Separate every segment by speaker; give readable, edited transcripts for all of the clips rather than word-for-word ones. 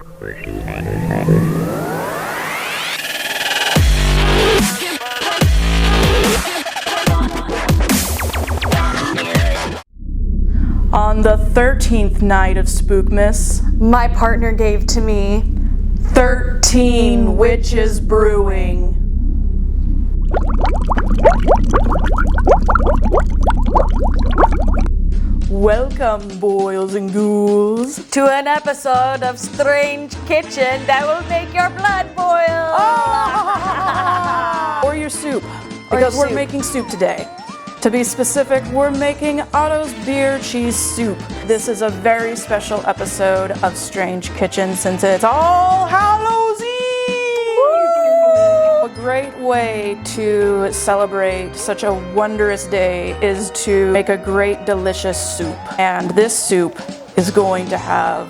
Speaker 1: On the 13th night of Spookmas,
Speaker 2: my partner gave to me
Speaker 1: 13 witches brewing. Welcome, boils and ghouls,
Speaker 2: to an episode of Strange Kitchen that will make your blood boil.
Speaker 1: Or your soup, because we're making soup today. To be specific, we're making Otto's beer cheese soup. This is a very special episode of Strange Kitchen since it's all Hallows Eve! Woo! A great way to celebrate such a wondrous day is to make a great delicious soup. And this soup is going to have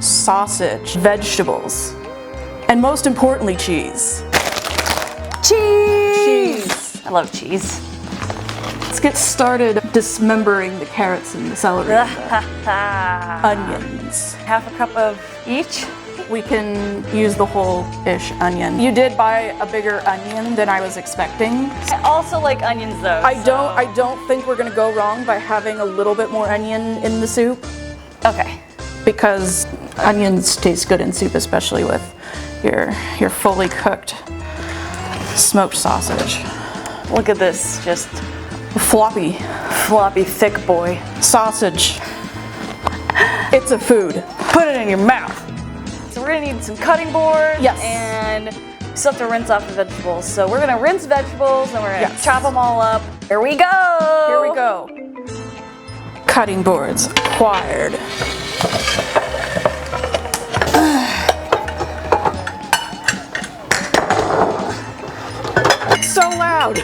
Speaker 1: sausage, vegetables, and most importantly, cheese.
Speaker 2: Cheese! I love cheese.
Speaker 1: Let's get started dismembering the carrots and the celery and the onions.
Speaker 2: Half a cup of each.
Speaker 1: We can use the whole-ish onion. You did buy a bigger onion than I was expecting.
Speaker 2: I also like onions though.
Speaker 1: I don't think we're gonna go wrong by having a little bit more onion in the soup.
Speaker 2: Okay.
Speaker 1: Because onions taste good in soup, especially with your fully cooked smoked sausage.
Speaker 2: Look at this, just
Speaker 1: floppy,
Speaker 2: thick boy.
Speaker 1: Sausage. It's a food.
Speaker 2: Put it in your mouth. So we're gonna need some cutting boards.
Speaker 1: Yes.
Speaker 2: And we still have to rinse off the vegetables. So we're gonna rinse vegetables and we're gonna chop them all up. Here we go.
Speaker 1: Here we go. Cutting boards acquired. It's so loud.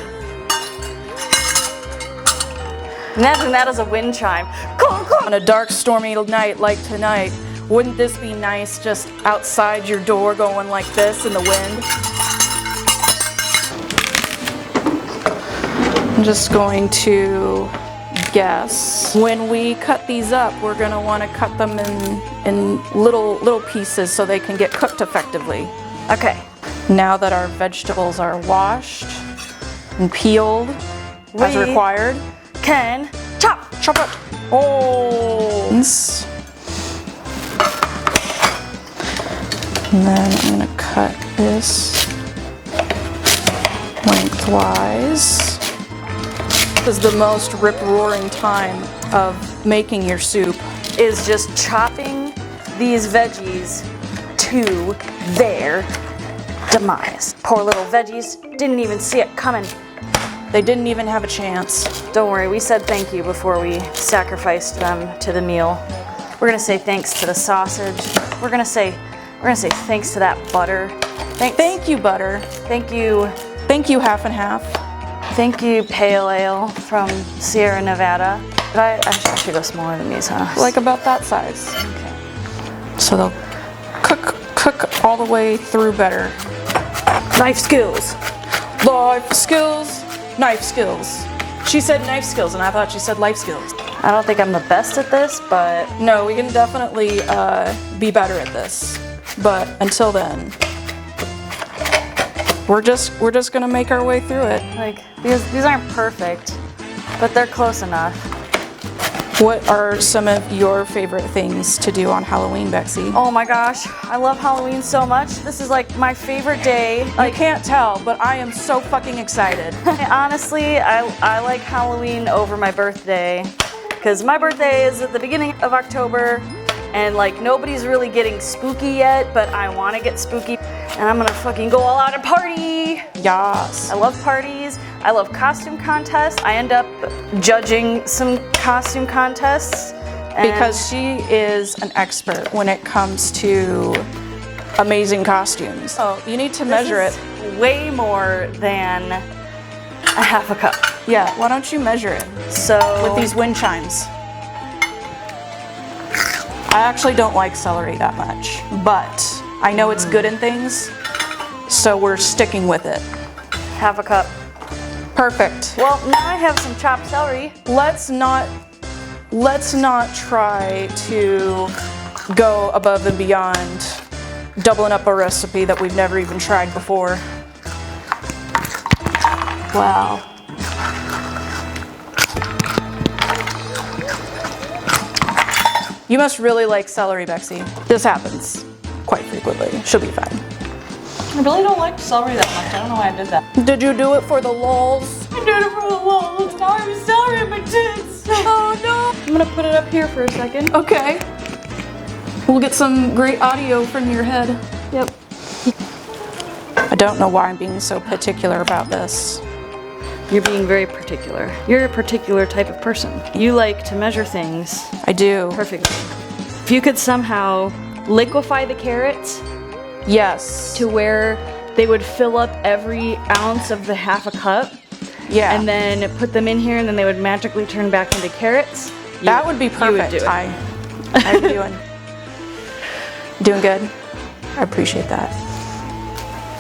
Speaker 2: Imagine that as a wind chime.
Speaker 1: On a dark, stormy night like tonight, wouldn't this be nice just outside your door going like this in the wind? I'm just going to guess. When we cut these up, we're going to want to cut them in little pieces so they can get cooked effectively.
Speaker 2: Okay.
Speaker 1: Now that our vegetables are washed and peeled as required,
Speaker 2: can chop
Speaker 1: it. Oh. And then I'm gonna cut this lengthwise. This is the most rip-roaring time of making your soup.
Speaker 2: Is just chopping these veggies to their demise. Poor little veggies didn't even see it coming.
Speaker 1: They didn't even have a chance.
Speaker 2: Don't worry, we said thank you before we sacrificed them to the meal. We're gonna say thanks to the sausage. We're gonna say thanks to that butter.
Speaker 1: Thank you, butter.
Speaker 2: Thank you.
Speaker 1: Thank you, half and half.
Speaker 2: Thank you, pale ale from Sierra Nevada. But I should go smaller than these, huh?
Speaker 1: Like about that size.
Speaker 2: Okay.
Speaker 1: So they'll cook all the way through better.
Speaker 2: Knife skills.
Speaker 1: Life skills. Knife skills. She said knife skills, and I thought she said life skills.
Speaker 2: I don't think I'm the best at this, but
Speaker 1: no, we can definitely be better at this. But until then, we're just gonna make our way through it.
Speaker 2: Like these aren't perfect, but they're close enough.
Speaker 1: What are some of your favorite things to do on Halloween, Bexy?
Speaker 2: Oh my gosh, I love Halloween so much. This is like my favorite day.
Speaker 1: I can't tell, but I am so fucking excited.
Speaker 2: Honestly, I like Halloween over my birthday because my birthday is at the beginning of October and like nobody's really getting spooky yet, but I want to get spooky and I'm gonna fucking go all out and party.
Speaker 1: Yes.
Speaker 2: I love parties. I love costume contests. I end up judging some costume contests.
Speaker 1: Because she is an expert when it comes to amazing costumes. Oh, you need to measure it.
Speaker 2: Way more than a half a cup.
Speaker 1: Yeah, why don't you measure it?
Speaker 2: So
Speaker 1: with these wind chimes. I actually don't like celery that much, but I know it's good in things, so we're sticking with it.
Speaker 2: Half a cup.
Speaker 1: Perfect.
Speaker 2: Well, now I have some chopped celery.
Speaker 1: Let's not try to go above and beyond doubling up a recipe that we've never even tried before. Wow. You must really like celery, Bexy. This happens quite frequently. She'll be fine.
Speaker 2: I really don't like celery that much. I don't know why I did that.
Speaker 1: Did you do it for the lulz?
Speaker 2: I did it for the lulz. Now I have celery in my tits.
Speaker 1: Oh no.
Speaker 2: I'm gonna put it up here for a second.
Speaker 1: Okay. We'll get some great audio from your head.
Speaker 2: Yep.
Speaker 1: I don't know why I'm being so particular about this.
Speaker 2: You're being very particular. You're a particular type of person. You like to measure things.
Speaker 1: I do.
Speaker 2: Perfectly. If you could somehow liquefy the carrots
Speaker 1: Yes.
Speaker 2: to where they would fill up every ounce of the half a cup,
Speaker 1: Yeah.
Speaker 2: and then put them in here, and then they would magically turn back into carrots.
Speaker 1: That would be
Speaker 2: You
Speaker 1: perfect.
Speaker 2: would do it.
Speaker 1: How you doing? Doing good? I appreciate that.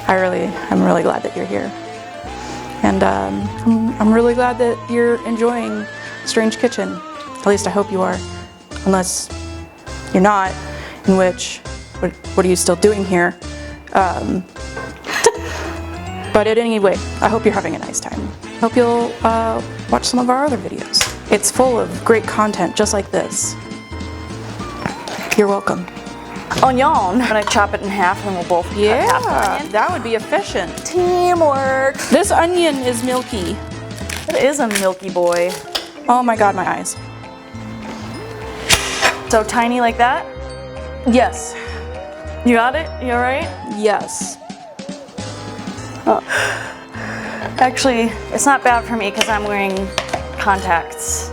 Speaker 1: I'm really glad that you're here. And I'm really glad that you're enjoying Strange Kitchen. At least I hope you are. Unless you're not, in which, what are you still doing here? But anyway, I hope you're having a nice time. Hope you'll watch some of our other videos. It's full of great content just like this. You're welcome.
Speaker 2: Onion. I'm gonna chop it in half, and we'll both cut half the
Speaker 1: Yeah,
Speaker 2: onion.
Speaker 1: that would be efficient.
Speaker 2: Teamwork.
Speaker 1: This onion is milky.
Speaker 2: It is a milky boy.
Speaker 1: Oh my god, my eyes.
Speaker 2: So tiny like that?
Speaker 1: Yes.
Speaker 2: You got it? You alright?
Speaker 1: Yes.
Speaker 2: Actually, it's not bad for me because I'm wearing contacts.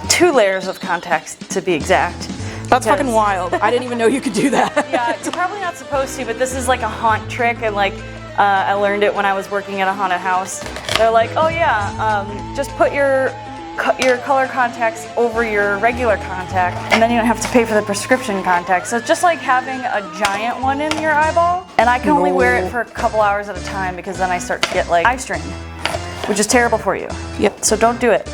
Speaker 2: 2 layers of contacts to be exact.
Speaker 1: That's
Speaker 2: Because-
Speaker 1: fucking wild. I didn't even know you could do that.
Speaker 2: Yeah, you're probably not supposed to, but this is like a haunt trick, and like I learned it when I was working at a haunted house. They're like, oh yeah, just put your color contacts over your regular contact, and then you don't have to pay for the prescription contacts. So it's just like having a giant one in your eyeball, and I can only wear it for a couple hours at a time because then I start to get like eye strain, which is terrible for you.
Speaker 1: Yep.
Speaker 2: So don't do it.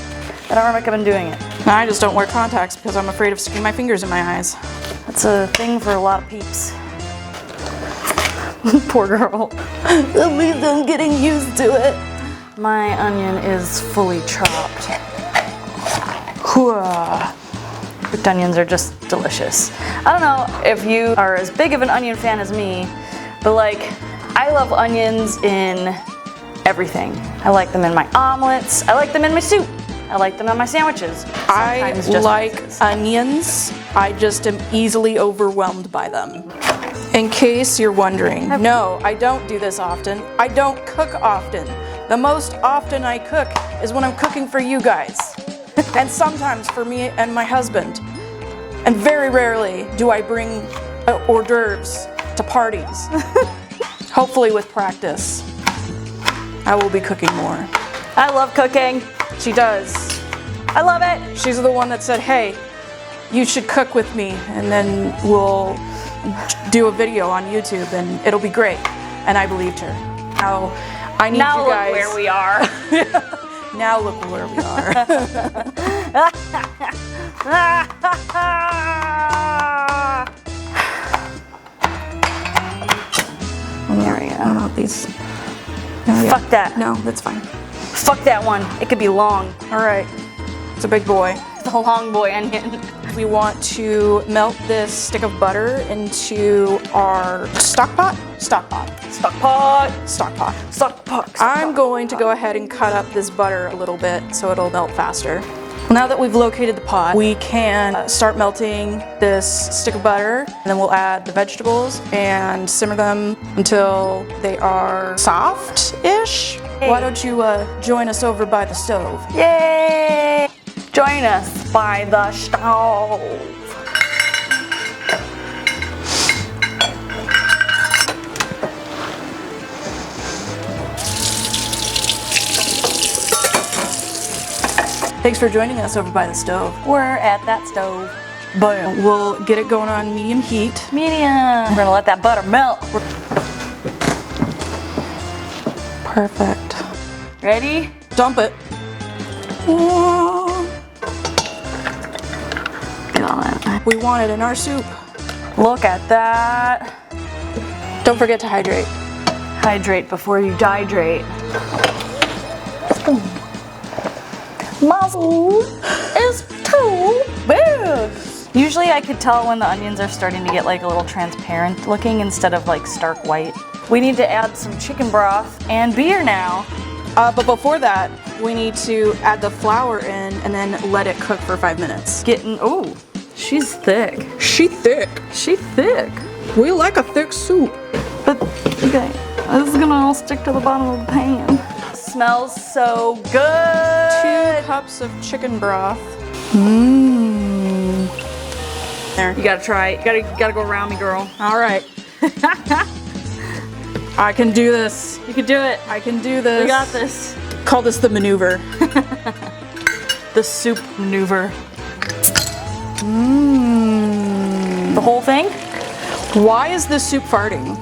Speaker 2: I don't recommend doing it.
Speaker 1: I just don't wear contacts because I'm afraid of sticking my fingers in my eyes.
Speaker 2: That's a thing for a lot of peeps. Poor girl.
Speaker 1: At least I'm getting used to it.
Speaker 2: My onion is fully chopped. Cooked onions are just delicious. I don't know if you are as big of an onion fan as me, but like, I love onions in everything. I like them in my omelets. I like them in my soup. I like them on my sandwiches.
Speaker 1: I
Speaker 2: Sometimes just
Speaker 1: like
Speaker 2: pieces.
Speaker 1: onions. I just am easily overwhelmed by them. In case you're wondering, no, I don't do this often. I don't cook often. The most often I cook is when I'm cooking for you guys. And sometimes for me and my husband. And very rarely do I bring hors d'oeuvres to parties. Hopefully with practice, I will be cooking more.
Speaker 2: I love cooking.
Speaker 1: She does.
Speaker 2: I love it.
Speaker 1: She's the one that said, hey, you should cook with me and then we'll do a video on YouTube and it'll be great. And I believed her. Now I need
Speaker 2: Now
Speaker 1: you guys.
Speaker 2: look where we are.
Speaker 1: Now look where we are.
Speaker 2: There we go.
Speaker 1: Oh, these. Oh, yeah.
Speaker 2: Fuck that.
Speaker 1: No, that's fine.
Speaker 2: Fuck that one. It could be long.
Speaker 1: All right. It's a big boy.
Speaker 2: The long boy onion.
Speaker 1: We want to melt this stick of butter into our stock pot. Stock pot.
Speaker 2: Stock pot.
Speaker 1: Stock pot.
Speaker 2: Stock pot.
Speaker 1: I'm going to go ahead and cut up this butter a little bit so it'll melt faster. Now that we've located the pot, we can start melting this stick of butter, and then we'll add the vegetables and simmer them until they are soft-ish. Why don't you join us over by the stove?
Speaker 2: Yay! Join us by the stove.
Speaker 1: Thanks for joining us over by the stove.
Speaker 2: We're at that stove. Boom.
Speaker 1: We'll get it going on medium heat.
Speaker 2: Medium. We're gonna let that butter melt.
Speaker 1: Perfect.
Speaker 2: Ready?
Speaker 1: Dump it.
Speaker 2: Get on that.
Speaker 1: We want it in our soup.
Speaker 2: Look at that.
Speaker 1: Don't forget to hydrate.
Speaker 2: Hydrate before you dihydrate. My food is too big. Usually I could tell when the onions are starting to get like a little transparent looking instead of like stark white. We need to add some chicken broth and beer now.
Speaker 1: But before that, we need to add the flour in and then let it cook for 5 minutes.
Speaker 2: Oh, she's thick.
Speaker 1: She thick.
Speaker 2: She thick.
Speaker 1: We like a thick soup.
Speaker 2: But, okay, this is gonna all stick to the bottom of the pan. Smells so good.
Speaker 1: 2 cups of chicken broth. Mmm. There.
Speaker 2: You gotta try it. You gotta go around me, girl.
Speaker 1: All right. I can do this.
Speaker 2: You can do it.
Speaker 1: I can do this.
Speaker 2: We got this.
Speaker 1: Call this the maneuver.
Speaker 2: The soup maneuver.
Speaker 1: Mmm.
Speaker 2: The whole thing?
Speaker 1: Why is this soup farting?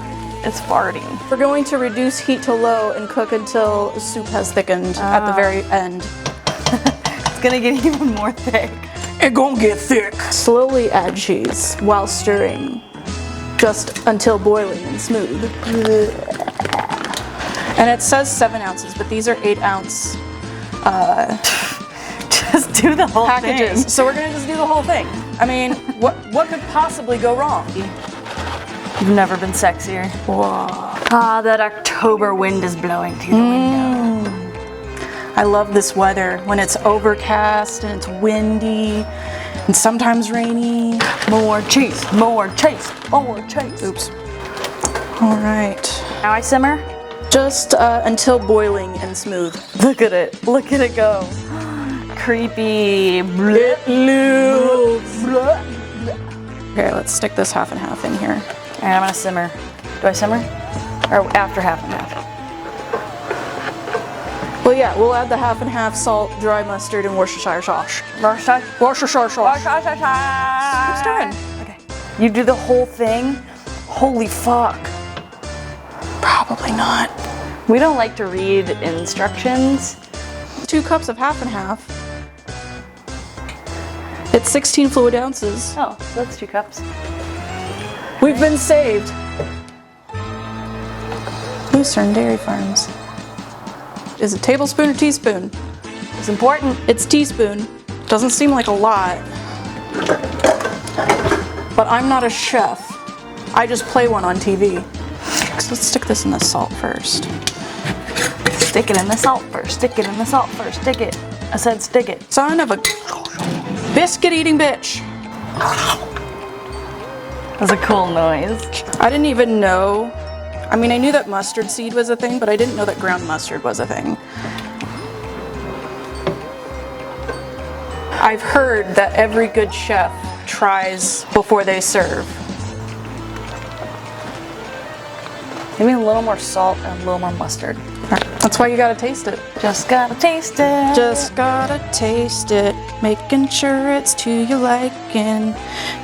Speaker 2: It's farting.
Speaker 1: We're going to reduce heat to low and cook until the soup has thickened at the very end.
Speaker 2: It's gonna get even more thick.
Speaker 1: It gonna get thick. Slowly add cheese while stirring, just until boiling and smooth. And it says 7 ounces, but these are 8-ounce
Speaker 2: Just do the whole
Speaker 1: packages.
Speaker 2: thing.
Speaker 1: So we're gonna just do the whole thing. I mean, what could possibly go wrong?
Speaker 2: You've never been sexier.
Speaker 1: Whoa.
Speaker 2: Ah, that October wind is blowing through the window.
Speaker 1: I love this weather when it's overcast and it's windy and sometimes rainy.
Speaker 2: More cheese, more cheese, more cheese.
Speaker 1: Oops. All right.
Speaker 2: Now I simmer?
Speaker 1: Just until boiling and smooth.
Speaker 2: Look at it. Look at it go. Creepy.
Speaker 1: It moves. Okay, let's stick this half and half in here.
Speaker 2: All right, I'm gonna simmer. Do I simmer? Or after half and half?
Speaker 1: Well, yeah, we'll add the half and half salt, dry mustard, and Worcestershire sauce. Worcestershire sauce. Keep stirring.
Speaker 2: Okay. You do the whole thing? Holy fuck.
Speaker 1: Probably not.
Speaker 2: We don't like to read instructions.
Speaker 1: 2 cups of half and half. It's 16 fluid ounces.
Speaker 2: Oh, so that's 2 cups.
Speaker 1: We've been saved. Lucerne Dairy Farms. Is it tablespoon or teaspoon?
Speaker 2: It's important.
Speaker 1: It's teaspoon. Doesn't seem like a lot. But I'm not a chef. I just play one on TV. So let's stick this in the salt first.
Speaker 2: Stick it in the salt first. Stick it in the salt first. Stick it. I said stick it.
Speaker 1: Son of a biscuit eating bitch.
Speaker 2: That's a cool noise.
Speaker 1: I didn't even know. I mean, I knew that mustard seed was a thing, but I didn't know that ground mustard was a thing. I've heard that every good chef tries before they serve.
Speaker 2: Give me a little more salt and a little more mustard.
Speaker 1: That's why you gotta taste it.
Speaker 2: Just gotta taste it.
Speaker 1: Just gotta taste it, making sure it's to your liking.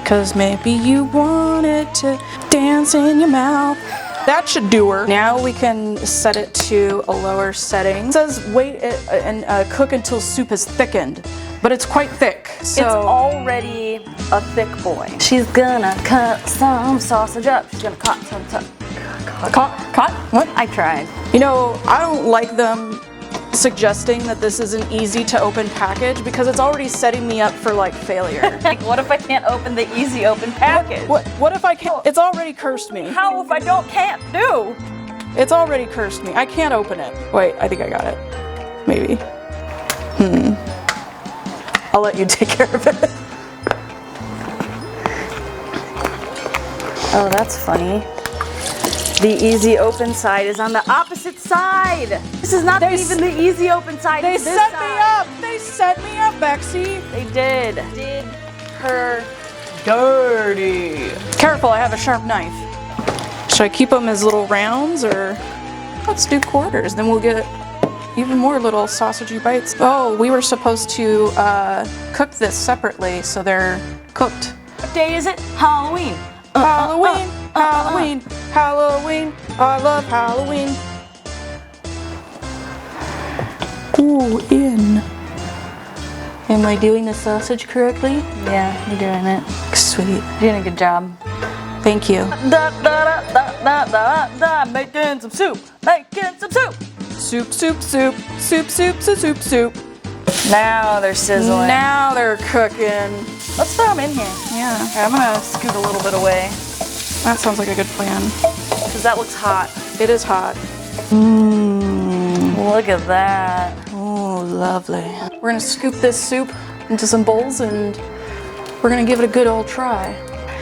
Speaker 1: 'Cause maybe you want it to dance in your mouth. That should do her. Now we can set it to a lower setting. It says wait and cook until soup is thickened, but it's quite thick. So
Speaker 2: It's already a thick boy. She's gonna cut some sausage up. She's gonna cut some.
Speaker 1: Cut? What?
Speaker 2: I tried.
Speaker 1: You know, I don't like them suggesting that this is an easy to open package because it's already setting me up for like failure.
Speaker 2: Like, what if I can't open the easy open package?
Speaker 1: What if I can't? It's already cursed me.
Speaker 2: How if I can't do?
Speaker 1: It's already cursed me. I can't open it. Wait, I think I got it. Maybe. I'll let you take care of it.
Speaker 2: Oh, that's funny. The easy open side is on the opposite side. This is not even the easy open side.
Speaker 1: They
Speaker 2: it's this
Speaker 1: set
Speaker 2: side.
Speaker 1: me up. They set me up, Bexy.
Speaker 2: They did. Did her dirty.
Speaker 1: Careful, I have a sharp knife. Should I keep them as little rounds or let's do quarters? Then we'll get even more little sausagey bites. Oh, we were supposed to cook this separately so they're cooked.
Speaker 2: What day is it? Halloween.
Speaker 1: Halloween, Halloween, Halloween. I love Halloween. Ooh, in. Am I doing the sausage correctly?
Speaker 2: Yeah, you're doing it.
Speaker 1: Sweet.
Speaker 2: You're doing a good job.
Speaker 1: Thank you.
Speaker 2: Making some soup. Making some soup.
Speaker 1: Soup, soup, soup, soup, soup, soup, soup, soup.
Speaker 2: Now they're sizzling.
Speaker 1: Now they're cooking.
Speaker 2: Let's throw them in here.
Speaker 1: Yeah,
Speaker 2: Okay, I'm gonna scoot a little bit away
Speaker 1: that sounds like a good plan.
Speaker 2: because that looks hot.
Speaker 1: It is hot.
Speaker 2: Look at that.
Speaker 1: Oh, lovely. We're gonna scoop this soup into some bowls and we're gonna give it a good old try.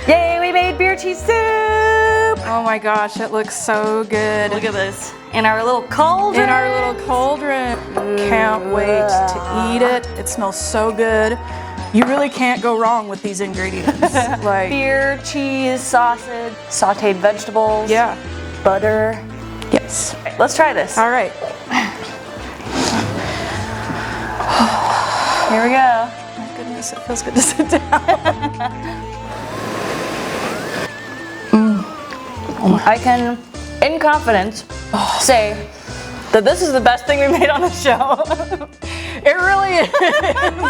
Speaker 2: Yay, we made beer cheese soup!
Speaker 1: Oh my gosh, it looks so good.
Speaker 2: Look at this. In our little cauldron.
Speaker 1: In our little cauldron. Can't wait to eat it. It smells so good. You really can't go wrong with these ingredients. Like
Speaker 2: beer, cheese, sausage, sauteed vegetables.
Speaker 1: Yeah.
Speaker 2: Butter.
Speaker 1: Yes.
Speaker 2: Let's try this.
Speaker 1: All right.
Speaker 2: Here we go.
Speaker 1: My goodness, it feels good to sit down.
Speaker 2: I can, in confidence, say that this is the best thing we made on the show.
Speaker 1: It really is.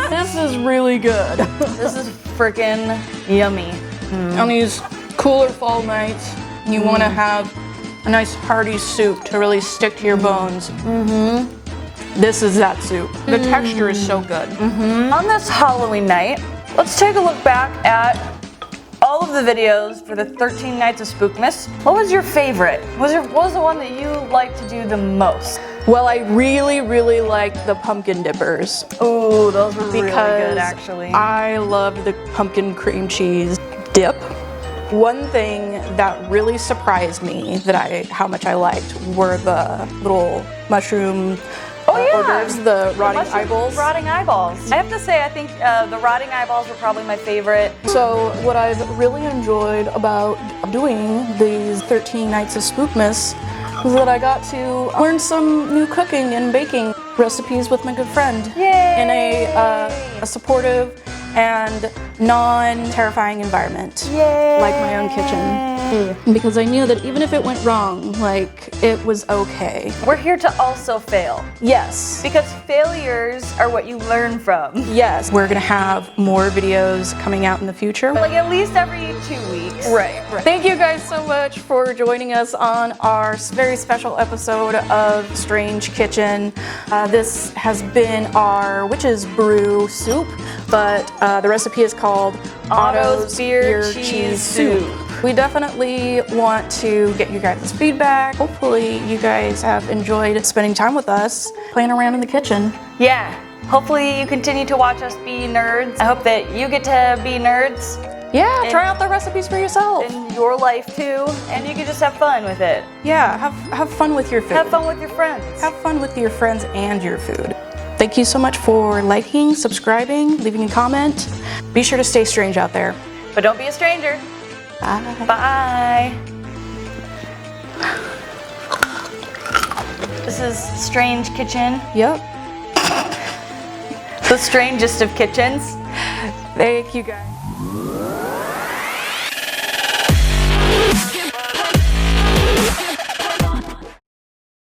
Speaker 1: This is really good.
Speaker 2: This is freaking yummy.
Speaker 1: On these cooler fall nights, you want to have a nice hearty soup to really stick to your bones. This is that soup. The texture is so good.
Speaker 2: On this Halloween night, let's take a look back at all of the videos for the 13 Nights of Spookmas. What was your favorite? What was the one that you liked to do the most?
Speaker 1: Well, I really, really liked the pumpkin dippers.
Speaker 2: Ooh, those were really
Speaker 1: Because
Speaker 2: good actually.
Speaker 1: I loved the pumpkin cream cheese dip. One thing that really surprised me how much I liked were the little mushroom hors d'oeuvres, the rotting eyeballs.
Speaker 2: Rotting eyeballs. I have to say, I think the rotting eyeballs were probably my favorite.
Speaker 1: So what I've really enjoyed about doing these 13 Nights of Spookmas is that I got to learn some new cooking and baking recipes with my good friend.
Speaker 2: Yay!
Speaker 1: In a supportive and non-terrifying environment.
Speaker 2: Yay!
Speaker 1: Like my own kitchen. Because I knew that even if it went wrong, like, it was okay.
Speaker 2: We're here to also fail.
Speaker 1: Yes.
Speaker 2: Because failures are what you learn from.
Speaker 1: Yes. We're gonna have more videos coming out in the future.
Speaker 2: Like at least every 2 weeks.
Speaker 1: Right. Thank you guys so much for joining us on our very special episode of Strange Kitchen. This has been our witch's brew soup, but the recipe is called
Speaker 2: Otto's beer cheese soup.
Speaker 1: We definitely want to get you guys' feedback. Hopefully you guys have enjoyed spending time with us, playing around in the kitchen.
Speaker 2: Yeah. Hopefully you continue to watch us be nerds. I hope that you get to be nerds.
Speaker 1: Yeah, try out the recipes for yourself.
Speaker 2: In your life too, and you can just have fun with it.
Speaker 1: Yeah, have fun with your food.
Speaker 2: Have fun with your friends.
Speaker 1: Have fun with your friends and your food. Thank you so much for liking, subscribing, leaving a comment. Be sure to stay strange out there.
Speaker 2: But don't be a stranger.
Speaker 1: Bye.
Speaker 2: Bye. This is Strange Kitchen.
Speaker 1: Yep.
Speaker 2: The strangest of kitchens.
Speaker 1: Thank you guys.